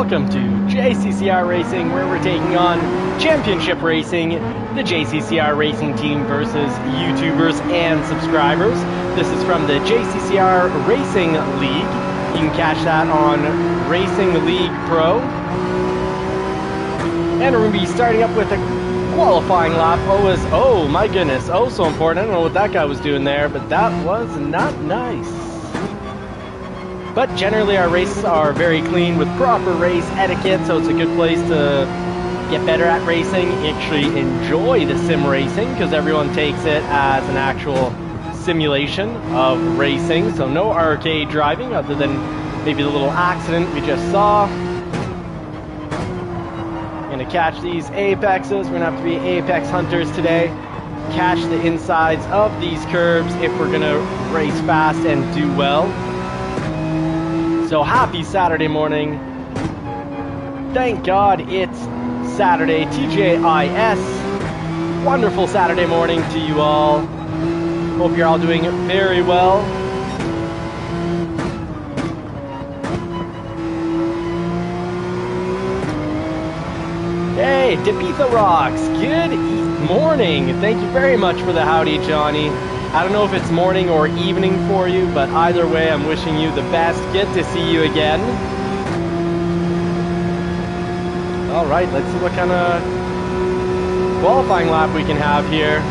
welcome to JCCR Racing, where we're taking on Championship Racing, the JCCR Racing team versus YouTubers and subscribers. This is from the JCCR Racing League. You can catch that on Racing League Pro. And we're going to be starting up with a qualifying lap. Oh my goodness, oh so important. I don't know what that guy was doing there, but that was not nice. But generally our races are very clean with proper race etiquette, so it's a good place to get better at racing, actually enjoy the sim racing, because everyone takes it as an actual simulation of racing. So no arcade driving, other than maybe the little accident we just saw. Gonna catch these apexes. We're gonna have to be apex hunters today. Catch the insides of these curbs if we're gonna race fast and do well. So happy Saturday morning. Thank God it's Saturday, TJIS. Wonderful Saturday morning to you all. Hope you're all doing very well. Hey, Debitha Rocks, good morning. Thank you very much for the howdy, Johnny. I don't know if it's morning or evening for you, but either way, I'm wishing you the best. Good to see you again. All right, let's see what kind of qualifying lap we can have here.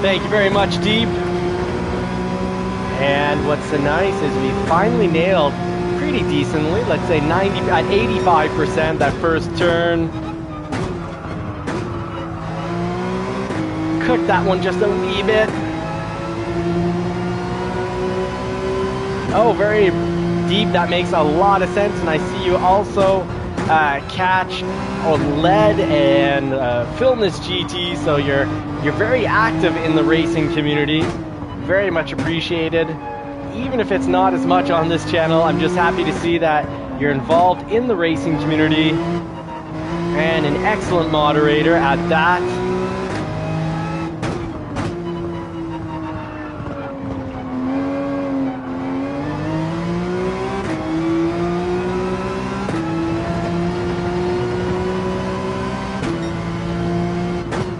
Thank you very much, Deep. And what's so nice is we finally nailed pretty decently, let's say 85% that first turn. Cooked that one just a wee bit. Oh, very deep, that makes a lot of sense. And I see you also catch lead and film this GT, so you're very active in the racing community. Very much appreciated. Even if it's not as much on this channel, I'm just happy to see that you're involved in the racing community and an excellent moderator at that.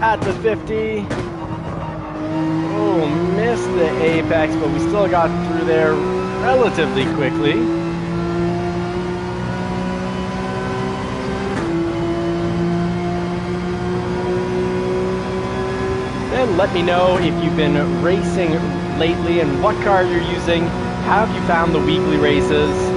At the 50. Oh, missed the apex, but we still got through there relatively quickly. Then let me know if you've been racing lately and what car you're using. How have you found the weekly races?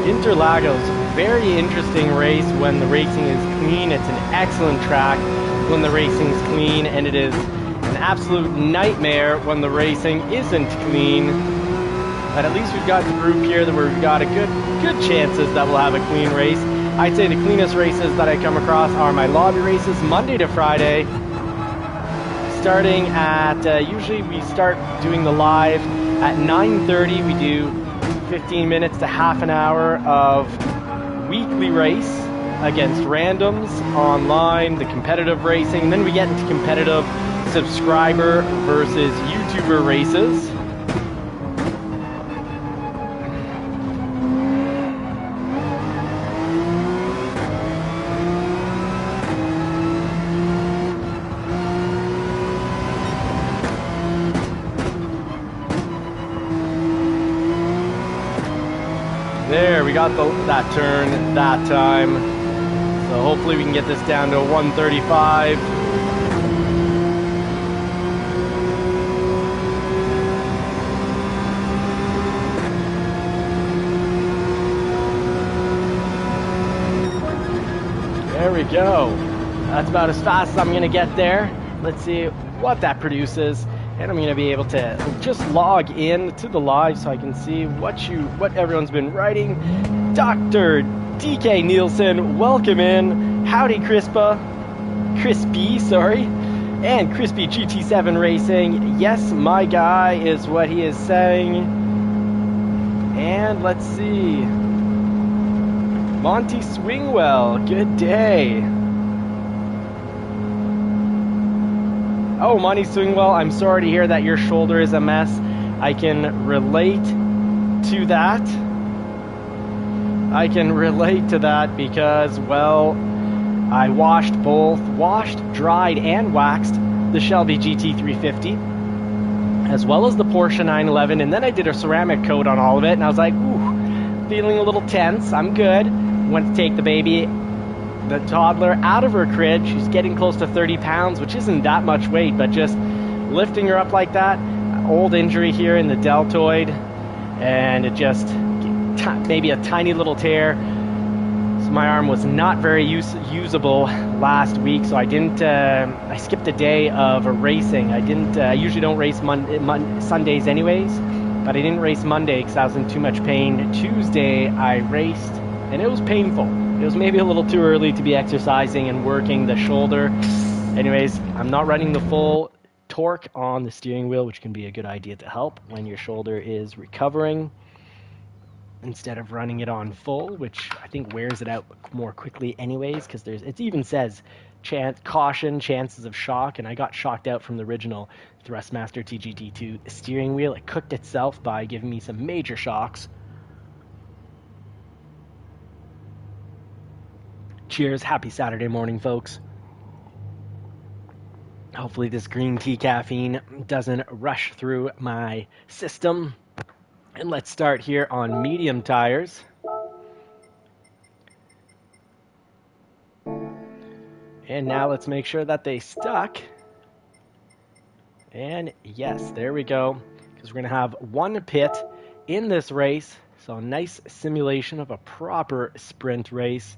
Interlagos, very interesting race when the racing is clean. It's an excellent track when the racing is clean, and it is an absolute nightmare when the racing isn't clean. But at least we've got the group here that we've got a good chances that we'll have a clean race. I'd say the cleanest races that I come across are my lobby races, Monday to Friday, starting at usually we start doing the live at 9:30. We do 15 minutes to half an hour of weekly race against randoms online, the competitive racing, and then we get into competitive subscriber versus YouTuber races. There, we got that turn that time. So hopefully we can get this down to 135. There we go. That's about as fast as I'm going to get there. Let's see what that produces. And I'm going to be able to just log in to the live so I can see what everyone's been writing. Dr. DK Nielsen, welcome in. Howdy, Crispy, sorry. And Crispy GT7 Racing. Yes, my guy is what he is saying. And let's see. Monty Swingwell, good day. Oh, Monty Swingwell, I'm sorry to hear that your shoulder is a mess. I can relate to that. Because, well, I washed, dried, and waxed the Shelby GT350, as well as the Porsche 911, and then I did a ceramic coat on all of it, and I was like, ooh, feeling a little tense. I'm good. Went to take the toddler out of her crib. She's getting close to 30 pounds, which isn't that much weight, but just lifting her up like that, old injury here in the deltoid, and it just, maybe a tiny little tear. So my arm was not very usable last week, so I didn't, I skipped a day of racing. I usually don't race Sundays anyways, but I didn't race Monday because I was in too much pain. Tuesday I raced, and it was painful. It was maybe a little too early to be exercising and working the shoulder. Anyways, I'm not running the full torque on the steering wheel, which can be a good idea to help when your shoulder is recovering, instead of running it on full, which I think wears it out more quickly anyways, because it even says caution, chances of shock, and I got shocked out from the original Thrustmaster TGT2 steering wheel. It cooked itself by giving me some major shocks. Cheers, happy Saturday morning, folks. Hopefully this green tea caffeine doesn't rush through my system. And let's start here on medium tires. And now let's make sure that they stuck. And yes, there we go. Because we're going to have one pit in this race. So a nice simulation of a proper sprint race.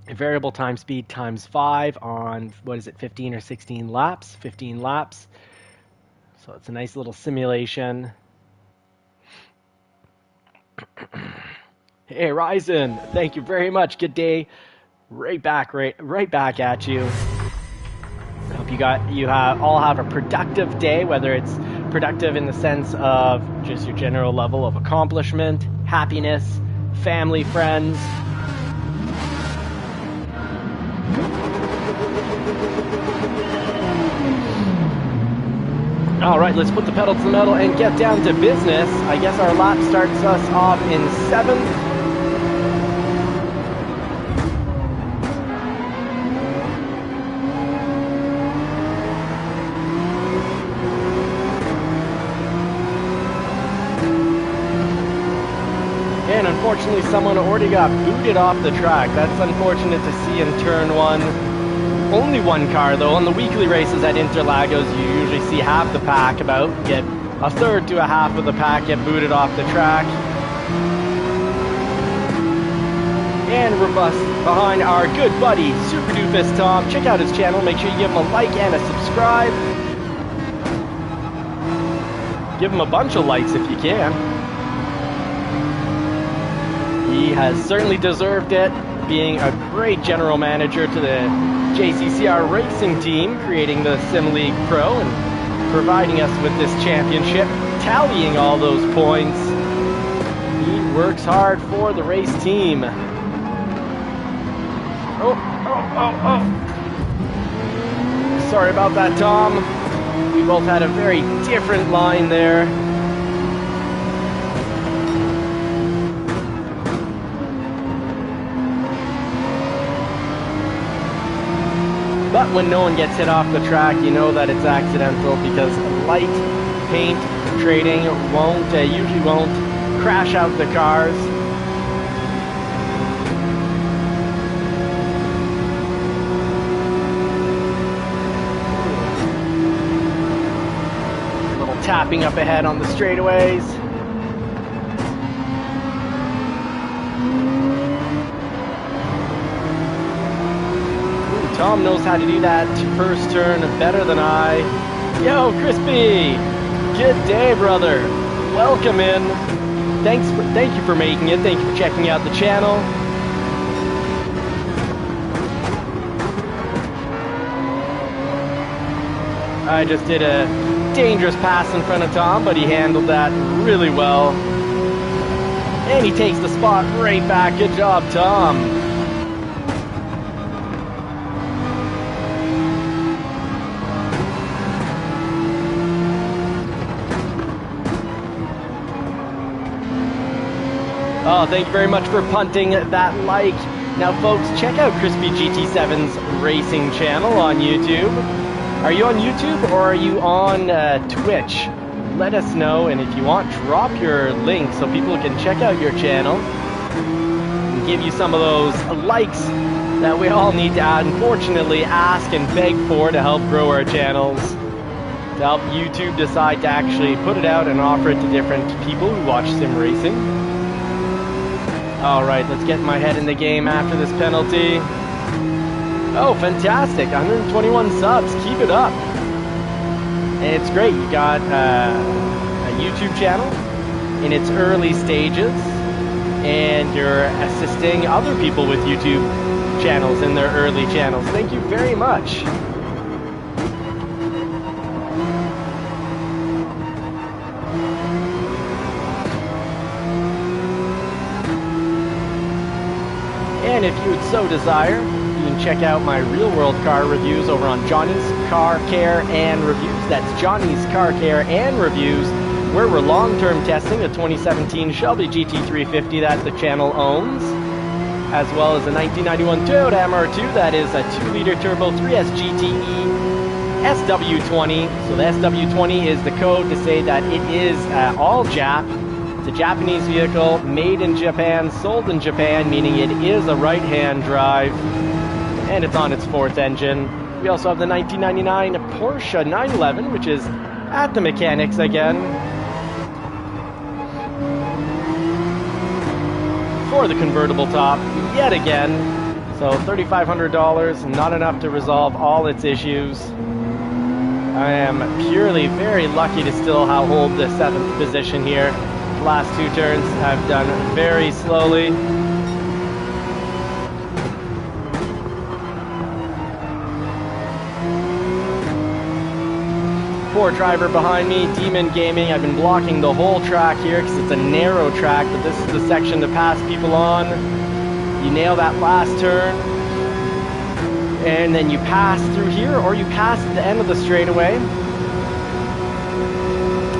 A variable time speed times 5 on, 15 or 16 laps? 15 laps. So it's a nice little simulation. Hey, Ryzen, thank you very much. Good day. Right back at you. I hope you all have a productive day, whether it's productive in the sense of just your general level of accomplishment, happiness, family, friends. All right, let's put the pedal to the metal and get down to business. I guess our lap starts us off in 7th. And unfortunately, someone already got booted off the track. That's unfortunate to see in turn 1. Only one car, though. On the weekly races at Interlagos, you usually see half the pack get a third to a half of the pack get booted off the track. And we're behind our good buddy, Super Doofus Tom. Check out his channel. Make sure you give him a like and a subscribe. Give him a bunch of likes if you can. He has certainly deserved it, being a great general manager to the JCCR racing team, creating the Sim League Pro and providing us with this championship, tallying all those points. He works hard for the race team. Oh. Sorry about that, Tom. We both had a very different line there. But when no one gets hit off the track, you know that it's accidental, because light paint trading usually won't crash out the cars. A little tapping up ahead on the straightaways. Tom knows how to do that first turn better than I. Yo, Crispy! Good day, brother. Welcome in. Thank you for making it. Thank you for checking out the channel. I just did a dangerous pass in front of Tom, but he handled that really well. And he takes the spot right back. Good job, Tom. Oh, thank you very much for punting that like. Now, folks, check out Crispy GT7's racing channel on YouTube. Are you on YouTube or are you on Twitch? Let us know, and if you want, drop your link so people can check out your channel and give you some of those likes that we all need to unfortunately ask and beg for to help grow our channels, to help YouTube decide to actually put it out and offer it to different people who watch sim racing. Alright, let's get my head in the game after this penalty. Oh, fantastic. 121 subs. Keep it up. And it's great. You got a YouTube channel in its early stages, and you're assisting other people with YouTube channels in their early channels. Thank you very much. And if you would so desire, you can check out my real world car reviews over on Johnny's Car Care and Reviews. That's Johnny's Car Care and Reviews, where we're long-term testing a 2017 Shelby GT350 that the channel owns, as well as a 1991 Toyota MR2 that is a 2-liter turbo 3S GTE SW20. So the SW20 is the code to say that it is all Jap. It's a Japanese vehicle, made in Japan, sold in Japan, meaning it is a right-hand drive, and it's on its 4th engine. We also have the 1999 Porsche 911, which is at the mechanics again, for the convertible top, yet again. So $3,500, not enough to resolve all its issues. I am purely very lucky to still hold the 7th position here. Last 2 turns I've done very slowly. Poor driver behind me, Demon Gaming. I've been blocking the whole track here because it's a narrow track, but this is the section to pass people on. You nail that last turn, and then you pass through here, or you pass at the end of the straightaway.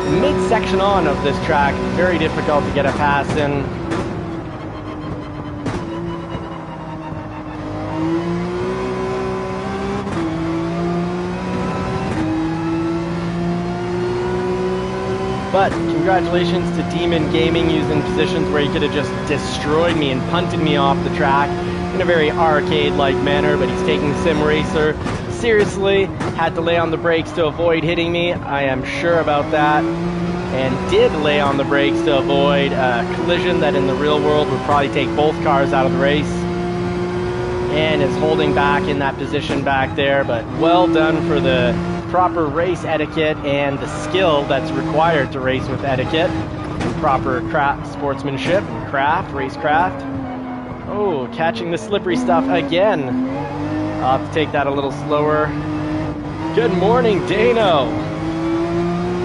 Mid-section on of this track, very difficult to get a pass in. But congratulations to Demon Gaming using positions where he could have just destroyed me and punted me off the track in a very arcade-like manner, but he's taking Sim Racer seriously, had to lay on the brakes to avoid hitting me. I am sure about that, and did lay on the brakes to avoid a collision that in the real world would probably take both cars out of the race, and is holding back in that position back there. But well done for the proper race etiquette and the skill that's required to race with etiquette and proper sportsmanship and racecraft. Oh, catching the slippery stuff again. I'll have to take that a little slower. Good morning, Dano.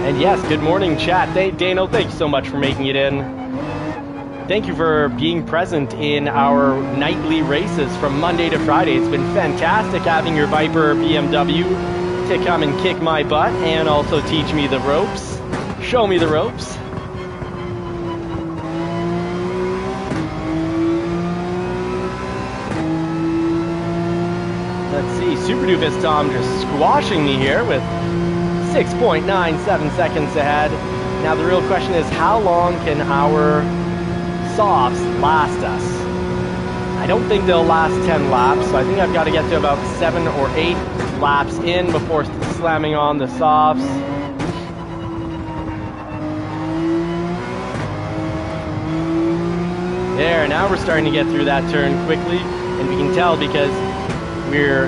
And yes, good morning, chat. Dano, thank you so much for making it in. Thank you for being present in our nightly races from Monday to Friday. It's been fantastic having your Viper BMW to come and kick my butt and also teach me the ropes. Show me the ropes. Let's see, Super Doofus Tom just squashing me here with 6.97 seconds ahead. Now the real question is, how long can our softs last us? I don't think they'll last 10 laps, so I think I've got to get to about 7 or 8 laps in before slamming on the softs. There, now we're starting to get through that turn quickly, and we can tell because we're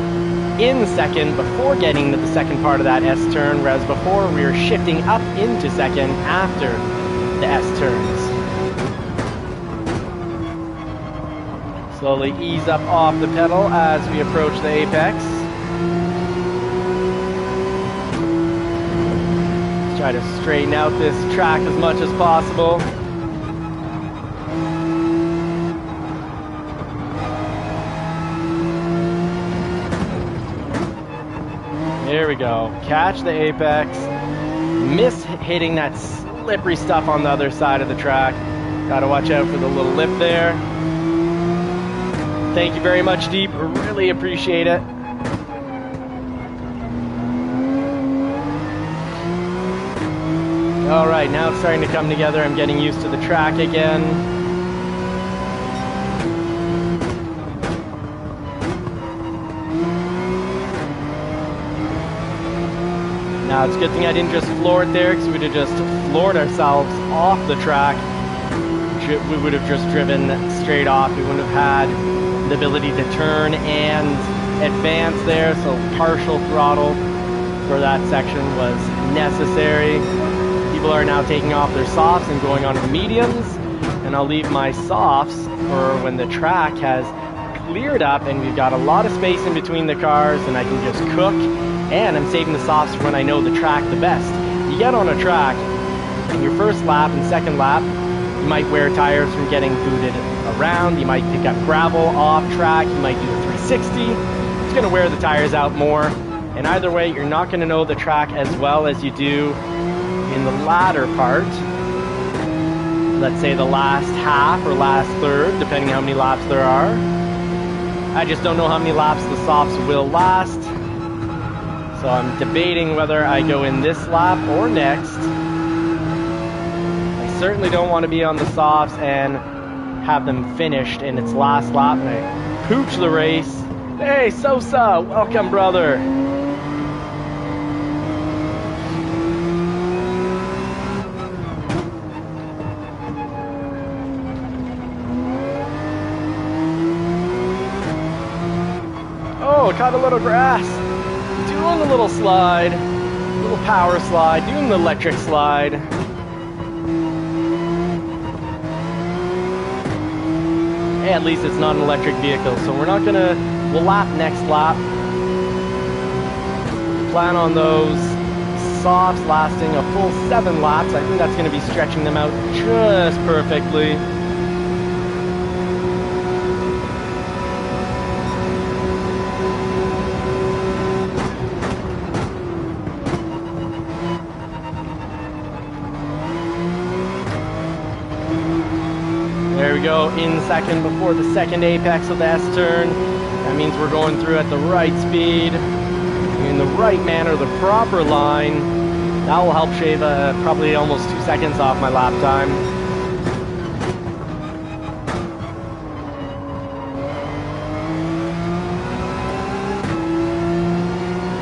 in second before getting to the second part of that S-turn, whereas before we were shifting up into second after the S-turns. Slowly ease up off the pedal as we approach the apex. Let's try to straighten out this track as much as possible. Here we go. Catch the apex. Miss hitting that slippery stuff on the other side of the track. Gotta watch out for the little lip there. Thank you very much, Deep. Really appreciate it. Alright, now it's starting to come together. I'm getting used to the track again. Now, it's a good thing I didn't just floor it there, because we would have just floored ourselves off the track. We would have just driven straight off. We wouldn't have had the ability to turn and advance there, so partial throttle for that section was necessary. People are now taking off their softs and going on to mediums, and I'll leave my softs for when the track has cleared up and we've got a lot of space in between the cars and I can just cook. And I'm saving the softs for when I know the track the best. You get on a track, in your first lap and second lap, you might wear tires from getting booted around, you might pick up gravel off track, you might do a 360. It's going to wear the tires out more. And either way, you're not going to know the track as well as you do in the latter part. Let's say the last half or last third, depending how many laps there are. I just don't know how many laps the softs will last. So I'm debating whether I go in this lap or next. I certainly don't want to be on the softs and have them finished in its last lap and I pooch the race. Hey, Sosa, welcome, brother. Oh, caught a little grass. Doing the little slide, little power slide, doing the electric slide. Hey, at least it's not an electric vehicle, so we're not gonna, we'll lap next lap. Plan on those softs lasting a full 7 laps. I think that's gonna be stretching them out just perfectly. There we go, in second before the second apex of the S-turn. That means we're going through at the right speed, in the right manner, the proper line. That will help shave probably almost 2 seconds off my lap time.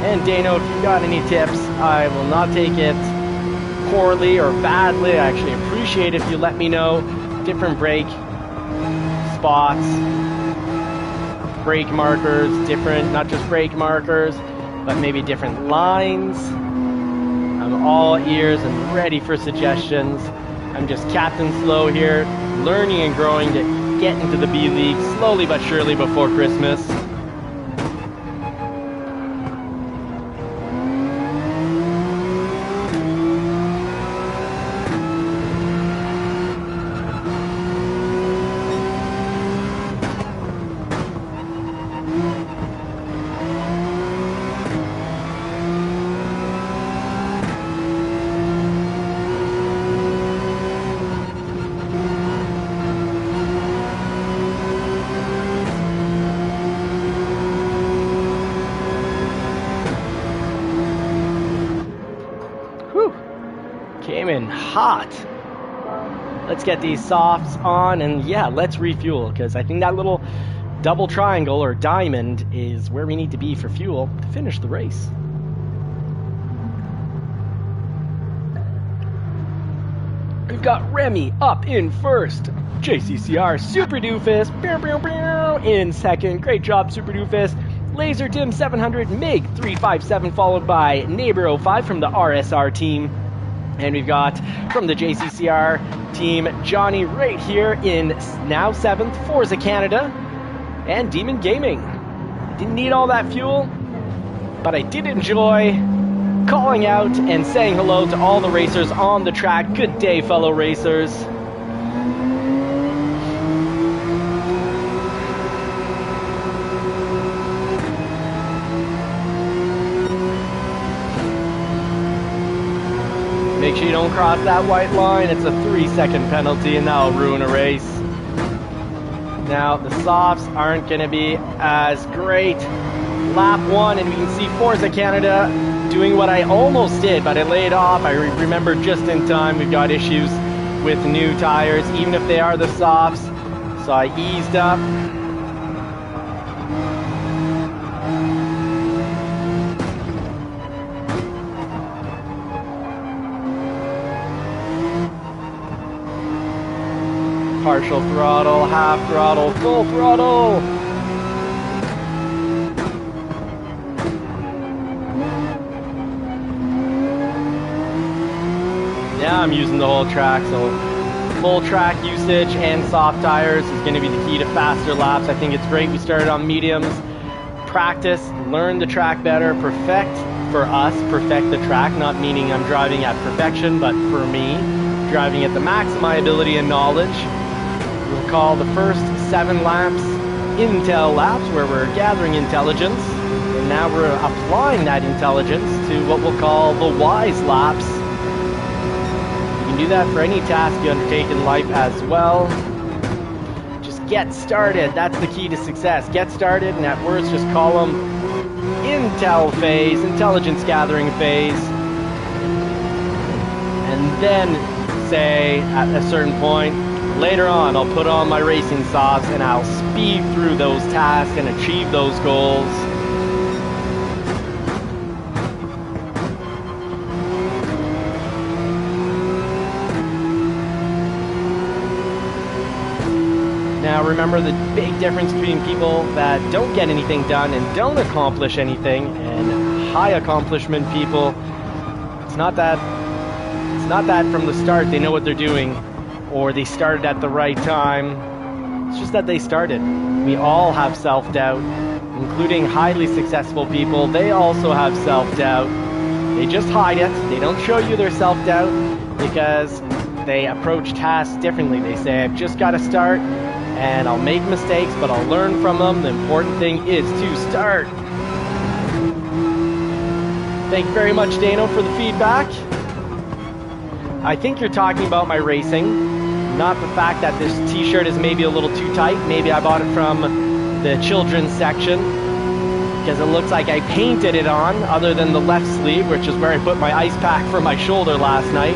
And Dano, if you've got any tips, I will not take it poorly or badly. I actually appreciate if you let me know. Different brake spots, brake markers, different, not just brake markers, but maybe different lines. I'm all ears and ready for suggestions. I'm just Captain Slow here, learning and growing to get into the B League slowly but surely before Christmas. Hot. Let's get these softs on and yeah, let's refuel because I think that little double triangle or diamond is where we need to be for fuel to finish the race. We've got Remy up in first. JCCR Super Doofus in second. Great job, Super Doofus. Laser Dim 700, MiG 357, followed by Neighbor 05 from the RSR team. And we've got from the JCCR team, Johnny right here in now 7th, Forza Canada, and Demon Gaming. Didn't need all that fuel, but I did enjoy calling out and saying hello to all the racers on the track. Good day, fellow racers. Make sure you don't cross that white line. It's a 3-second penalty, and that'll ruin a race. Now, the softs aren't going to be as great. Lap 1, and we can see Forza Canada doing what I almost did, but I laid off. I remembered just in time. We've got issues with new tires, even if they are the softs. So I eased up. Partial throttle, half throttle, full throttle. Yeah, I'm using the whole track, so full track usage and soft tires is going to be the key to faster laps. I think it's great we started on mediums. Practice, learn the track better, perfect the track, not meaning I'm driving at perfection, but for me, driving at the max of my ability and knowledge. We'll call the first 7 laps Intel laps, where we're gathering intelligence, and now we're applying that intelligence to what we'll call the wise laps. You can do that for any task you undertake in life as well. Just get started. That's the key to success. Get started, and at worst, just call them Intel phase, intelligence gathering phase, and then say at a certain point, later on, I'll put on my racing softs and I'll speed through those tasks and achieve those goals. Now remember the big difference between people that don't get anything done and don't accomplish anything and high accomplishment people. It's not that from the start they know what they're doing, or they started at the right time. It's just that they started. We all have self-doubt, including highly successful people. They also have self-doubt. They just hide it. They don't show you their self-doubt because they approach tasks differently. They say, I've just got to start, and I'll make mistakes, but I'll learn from them. The important thing is to start. Thank you very much, Dano, for the feedback. I think you're talking about my racing, not the fact that this t-shirt is maybe a little too tight. Maybe I bought it from the children's section because it looks like I painted it on, other than the left sleeve, which is where I put my ice pack for my shoulder last night.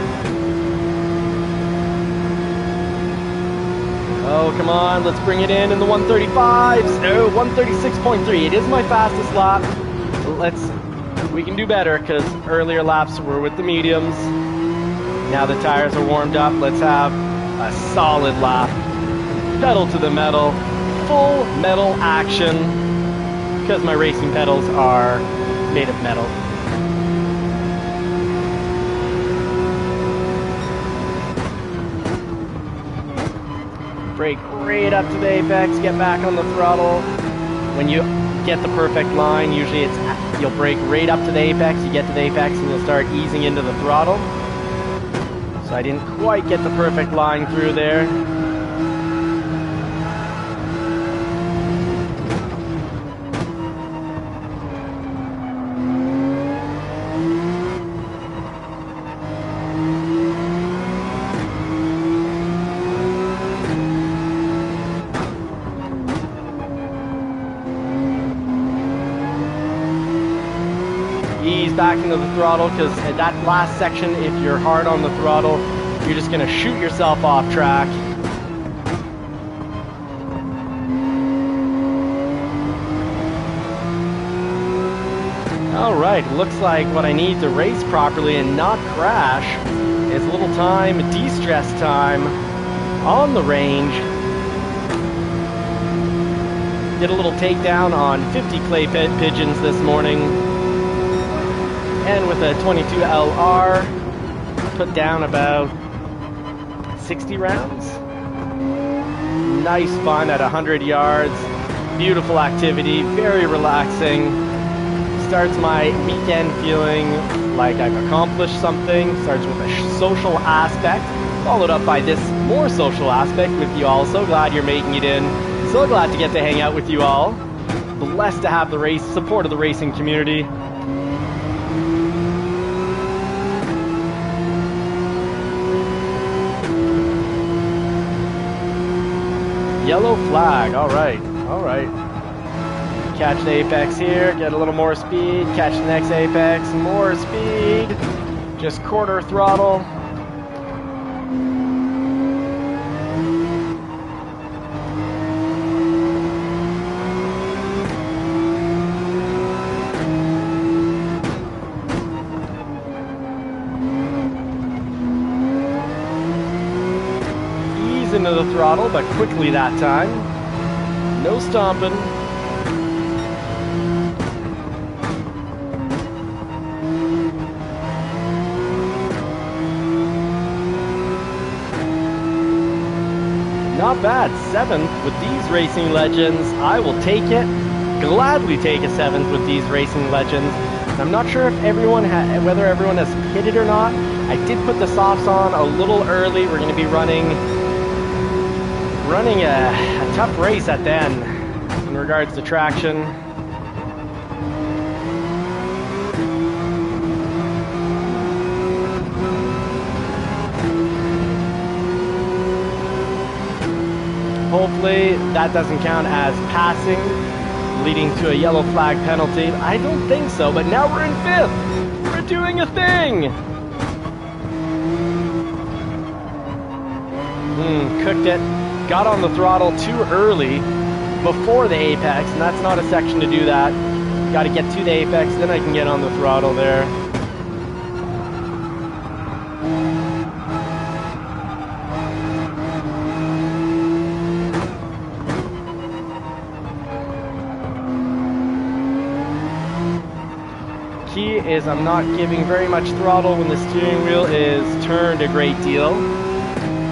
Oh, come on, let's bring it in the 135s. No, 136.3. It is my fastest lap. We can do better because earlier laps were with the mediums. Now the tires are warmed up. Let's have a solid lap. Pedal to the metal. Full metal action. Because my racing pedals are made of metal. Brake right up to the apex. Get back on the throttle. When you get the perfect line, usually you'll brake right up to the apex. You get to the apex and you'll start easing into the throttle. So I didn't quite get the perfect line through there. Ease back into the throttle, because at that last section, if you're hard on the throttle, you're just going to shoot yourself off track. Alright, looks like what I need to race properly and not crash is a little time, de-stress time on the range. Did a little takedown on 50 clay pigeons this morning. And with a 22 LR, put down about 60 rounds. Nice fun at 100 yards. Beautiful activity, very relaxing. Starts my weekend feeling like I've accomplished something. Starts with a social aspect, followed up by this more social aspect with you all. So glad you're making it in. So glad to get to hang out with you all. Blessed to have the support of the racing community. Yellow flag, all right. Catch the apex here, get a little more speed, catch the next apex, more speed, just quarter throttle. Ease into the throttle, but quickly that time. No stomping. Not bad, 7th with these racing legends. I will take it, gladly take a 7th with these racing legends. I'm not sure if whether everyone has pitted or not. I did put the softs on a little early. We're going to be running a tough race at the end in regards to traction. Hopefully that doesn't count as passing, leading to a yellow flag penalty. I don't think so, but now we're in 5th. We're doing a thing. Cooked it. Got on the throttle too early before the apex, and that's not a section to do that. Got to get to the apex, then I can get on the throttle there. Key is I'm not giving very much throttle when the steering wheel is turned a great deal,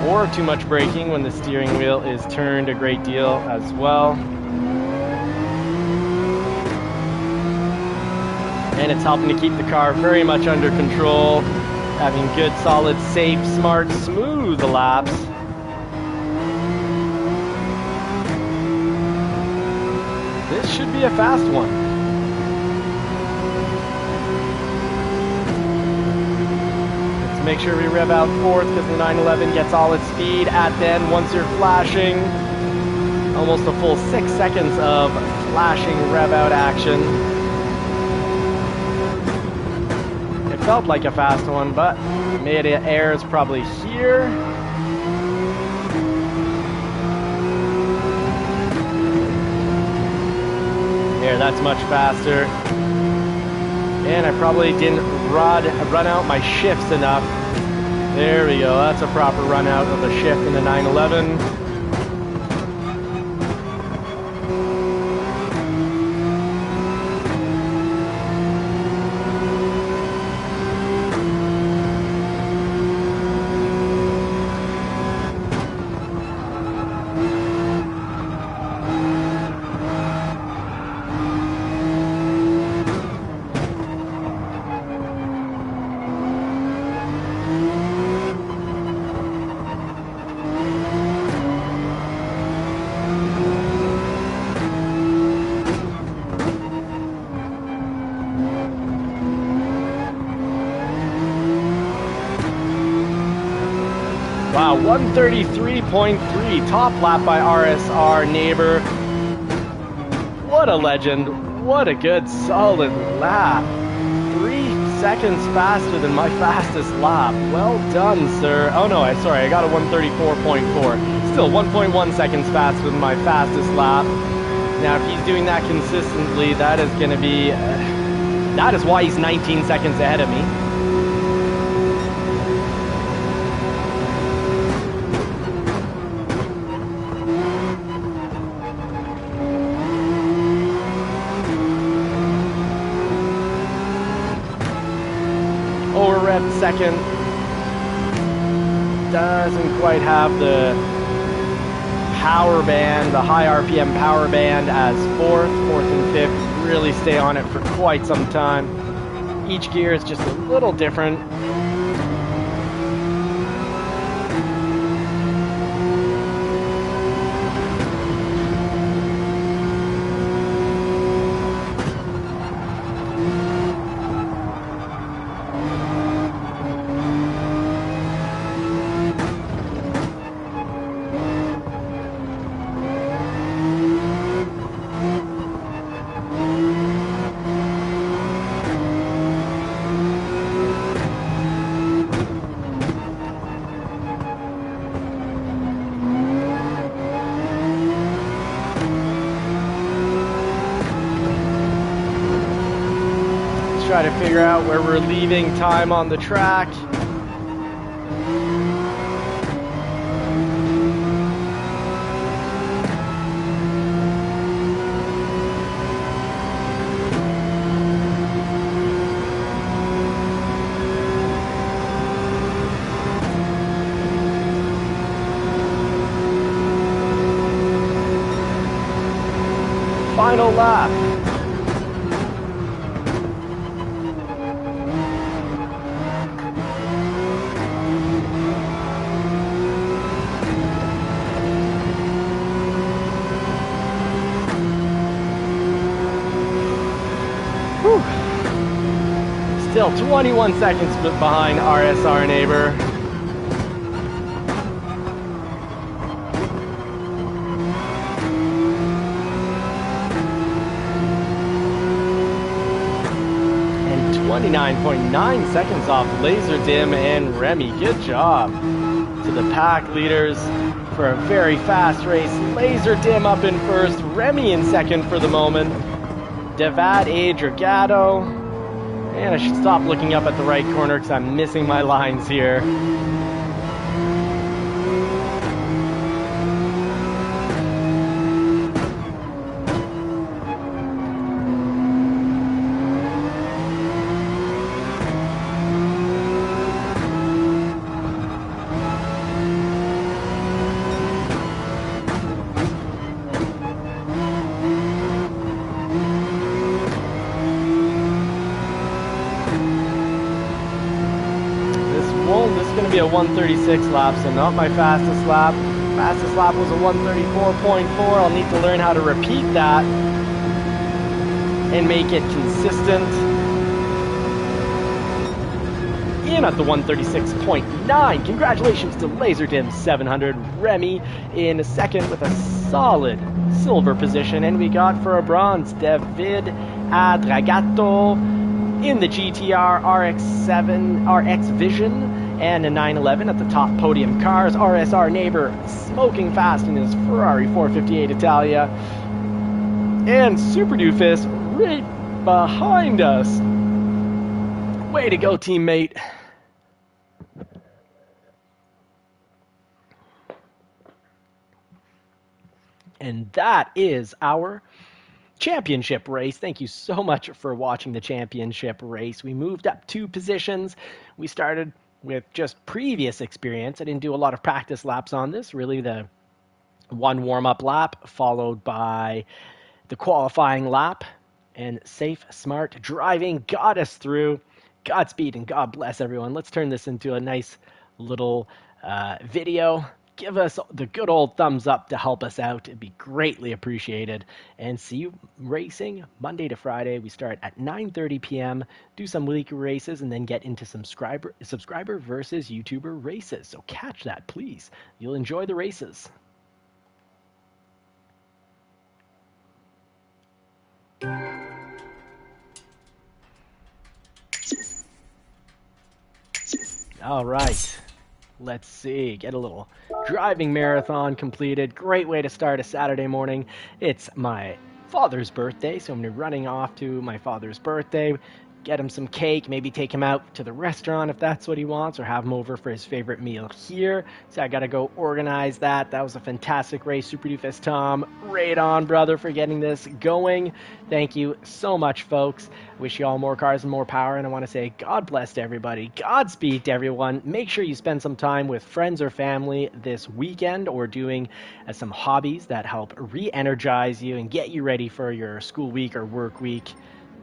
or too much braking when the steering wheel is turned a great deal as well. And it's helping to keep the car very much under control, having good, solid, safe, smart, smooth laps. This should be a fast one. Make sure we rev out 4th because the 911 gets all its speed at then once you're flashing. Almost a full 6 seconds of flashing rev out action. It felt like a fast one, but mid air is probably here. There, that's much faster. And I probably didn't run out my shifts enough. There we go, that's a proper run out of a shift in the 911. Wow, 133.3, top lap by RSR neighbor. What a legend, what a good solid lap. 3 seconds faster than my fastest lap. Well done, sir. Oh no, sorry, I got a 134.4. Still 1.1 seconds faster than my fastest lap. Now if he's doing that consistently, that is going to be, that is why he's 19 seconds ahead of me. second. Doesn't quite have the power band, the high RPM power band as fourth and fifth. Really stay on it for quite some time. Each gear is just a little different. Try to figure out where we're leaving time on the track. Final lap. Still 21 seconds behind RSR neighbor. And 29.9 seconds off Laserdym and Remy. Good job to the pack leaders for a very fast race. Laserdym up in first, Remy in second for the moment. Devad A. Dragato. And I should stop looking up at the right corner because I'm missing my lines here. This is going to be a 136 lap, so not my fastest lap. Fastest lap was a 134.4. I'll need to learn how to repeat that and make it consistent. In at the 136.9. Congratulations to Laserdym 700. Remy in second with a solid silver position. And we got for a bronze, David Adragato in the GTR RX7 RX Vision. And a 911 at the top podium cars. RSR neighbor smoking fast in his Ferrari 458 Italia. And Super Doofus right behind us. Way to go, teammate. And that is our championship race. Thank you so much for watching the championship race. We moved up 2 positions. We started with just previous experience. I didn't do a lot of practice laps on this. Really the one warm-up lap followed by the qualifying lap. And safe, smart driving got us through. Godspeed and God bless everyone. Let's turn this into a nice little video. Give us the good old thumbs up to help us out. It'd be greatly appreciated. And see you racing Monday to Friday. We start at 9:30 p.m., do some weekly races, and then get into some subscriber versus YouTuber races. So catch that, please. You'll enjoy the races. All right. Let's see, get a little driving marathon completed. Great way to start a Saturday morning. It's my father's birthday, so I'm going to be running off to my father's birthday. get him some cake, maybe take him out to the restaurant if that's what he wants, or have him over for his favorite meal here. So I got to go organize that. That was a fantastic race. Super Doofus Tom, right on, brother, for getting this going. Thank you so much, folks. I wish you all more cars and more power, and I want to say God bless to everybody. Godspeed to everyone. Make sure you spend some time with friends or family this weekend, or doing some hobbies that help re-energize you and get you ready for your school week or work week.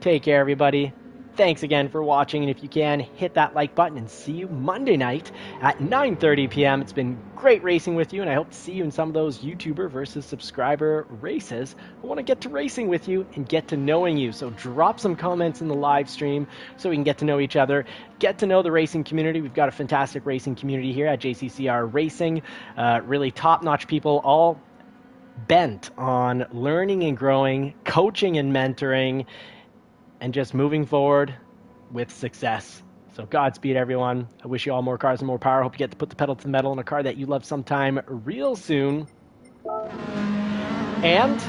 Take care, everybody. Thanks again for watching, and if you can, hit that like button, and see you Monday night at 9:30 p.m. It's been great racing with you, and I hope to see you in some of those YouTuber versus subscriber races. I want to get to racing with you and get to knowing you, so drop some comments in the live stream so we can get to know each other, get to know the racing community. We've got a fantastic racing community here at JCCR Racing. Really top-notch people, all bent on learning and growing, coaching and mentoring, and just moving forward with success. So Godspeed, everyone. I wish you all more cars and more power. Hope you get to put the pedal to the metal in a car that you love sometime real soon. And,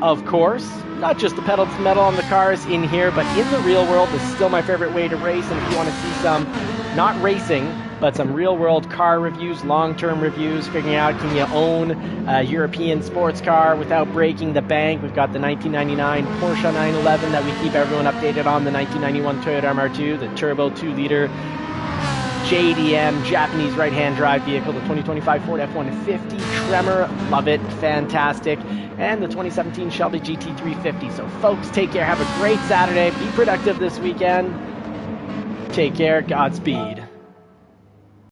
of course, not just the pedal to the metal on the cars in here, but in the real world is still my favorite way to race. And if you want to see some, not racing, but some real-world car reviews, long-term reviews, figuring out can you own a European sports car without breaking the bank. We've got the 1999 Porsche 911 that we keep everyone updated on, the 1991 Toyota MR2, the turbo 2-liter JDM, Japanese right-hand drive vehicle, the 2025 Ford F-150 Tremor, love it, fantastic, and the 2017 Shelby GT350. So folks, take care, have a great Saturday, be productive this weekend, take care, Godspeed.